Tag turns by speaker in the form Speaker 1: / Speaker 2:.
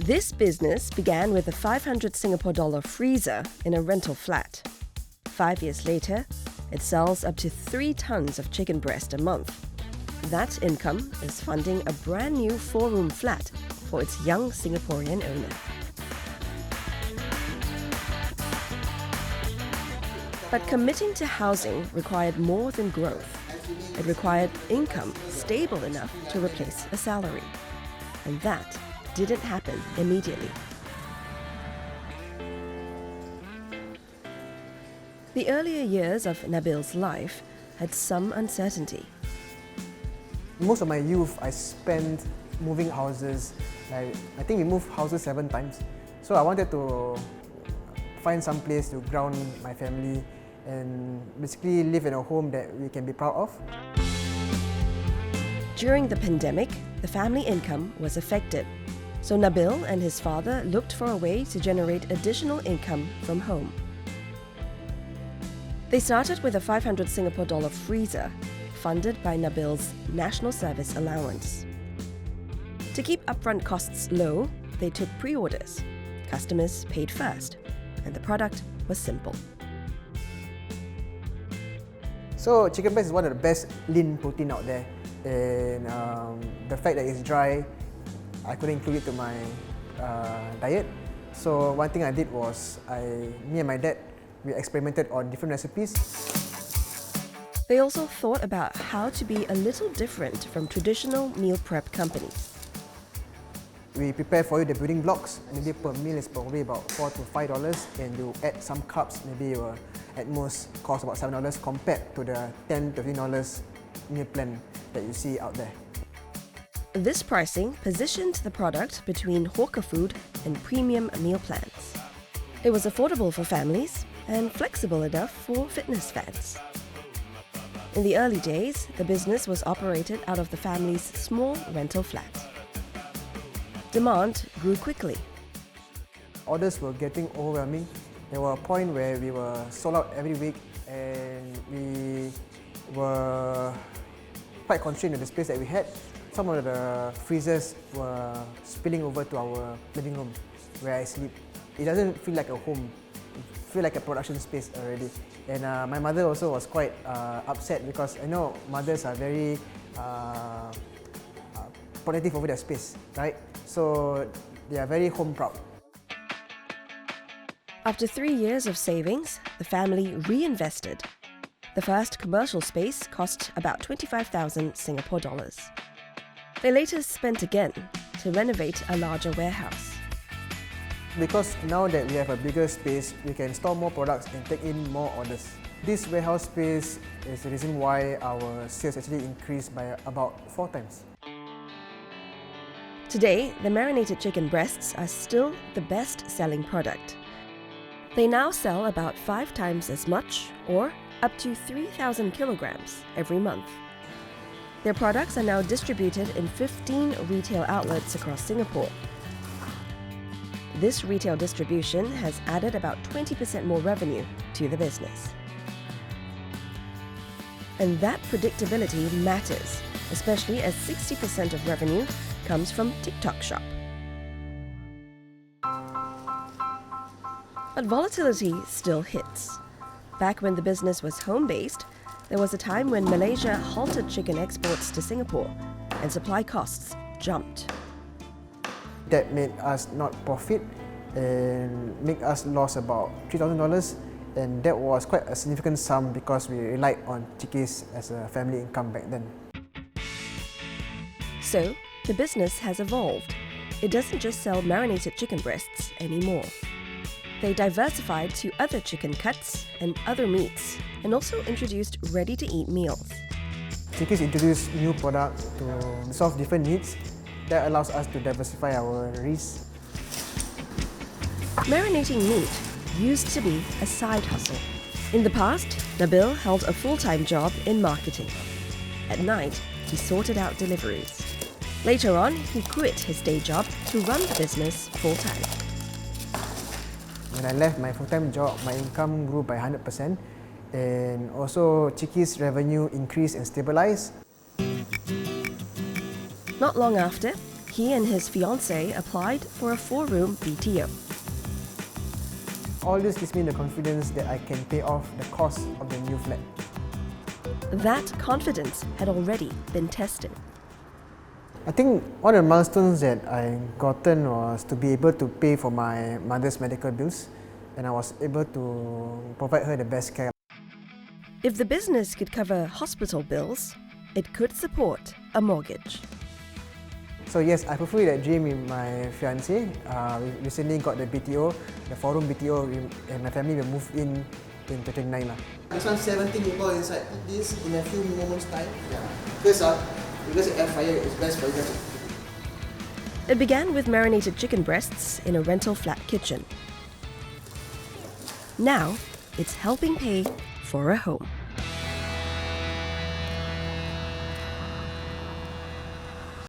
Speaker 1: This business began with a 500 Singapore dollar freezer in a rental flat. 5 years later, it sells up to 3 tons of chicken breast a month. That income is funding a brand new 4-room flat for its young Singaporean owner. But committing to housing required more than growth. It required income stable enough to replace a salary. And that didn't happen immediately. The earlier years of Nabil's life had some uncertainty.
Speaker 2: Most of my youth I spent moving houses. I think we moved houses 7 times. So I wanted to find some place to ground my family and basically live in a home that we can be proud of.
Speaker 1: During the pandemic, the family income was affected. So Nabil and his father looked for a way to generate additional income from home. They started with a 500 Singapore dollar freezer, funded by Nabil's National Service Allowance. To keep upfront costs low, they took pre-orders. Customers paid first, and the product was simple.
Speaker 2: So chicken breast is one of the best lean protein out there, and the fact that it's dry, I couldn't include it to my diet. So one thing I did was, me and my dad, we experimented on different recipes.
Speaker 1: They also thought about how to be a little different from traditional meal prep companies.
Speaker 2: We prepare for you the building blocks. Maybe per meal is probably about $4 to $5, and you add some carbs. Maybe you at most cost about $7 compared to the $10 to $15 meal plan that you see out there.
Speaker 1: This pricing positioned the product between hawker food and premium meal plans. It was affordable for families and flexible enough for fitness fans. In the early days, the business was operated out of the family's small rental flat. Demand grew quickly.
Speaker 2: Orders were getting overwhelming. There was a point where we were sold out every week, and we were quite constrained with the space that we had. Some of the freezers were spilling over to our living room where I sleep. It doesn't feel like a home. It feels like a production space already. And my mother also was quite upset because I know mothers are very protective over their space, right? So they are very home proud.
Speaker 1: After 3 years of savings, the family reinvested. The first commercial space cost about 25,000 Singapore dollars. They later spent again to renovate a larger warehouse.
Speaker 2: Because now that we have a bigger space, we can store more products and take in more orders. This warehouse space is the reason why our sales actually increased by about 4 times.
Speaker 1: Today, the marinated chicken breasts are still the best-selling product. They now sell about 5 times as much, or up to 3,000 kilograms every month. Their products are now distributed in 15 retail outlets across Singapore. This retail distribution has added about 20% more revenue to the business. And that predictability matters, especially as 60% of revenue comes from TikTok Shop. But volatility still hits. Back when the business was home-based, there was a time when Malaysia halted chicken exports to Singapore and supply costs jumped.
Speaker 2: That made us not profit and make us lose about $3,000, and that was quite a significant sum because we relied on chickies as a family income back then.
Speaker 1: So, the business has evolved. It doesn't just sell marinated chicken breasts anymore. They diversified to other chicken cuts and other meats, and also introduced ready-to-eat meals.
Speaker 2: Chickies introduced new products to solve different needs. That allows us to diversify our risk.
Speaker 1: Marinating meat used to be a side hustle. In the past, Nabil held a full-time job in marketing. At night, he sorted out deliveries. Later on, he quit his day job to run the business full-time.
Speaker 2: When I left my full-time job, my income grew by 100%, and also Chickies' revenue increased and stabilized.
Speaker 1: Not long after, he and his fiancée applied for a 4-room BTO.
Speaker 2: All this gives me the confidence that I can pay off the cost of the new flat.
Speaker 1: That confidence had already been tested.
Speaker 2: I think one of the milestones that I gotten was to be able to pay for my mother's medical bills, and I was able to provide her the best care.
Speaker 1: If the business could cover hospital bills, it could support a mortgage.
Speaker 2: So yes, I fulfilled that dream with my fiancée. We recently got the BTO, the 4-room BTO, and my family will move in 2029.
Speaker 3: This one 17 people inside. Eat this in a few moments time. Yeah. Because the air fryer is best for you guys.
Speaker 1: It began with marinated chicken breasts in a rental flat kitchen. Now, it's helping pay for a home.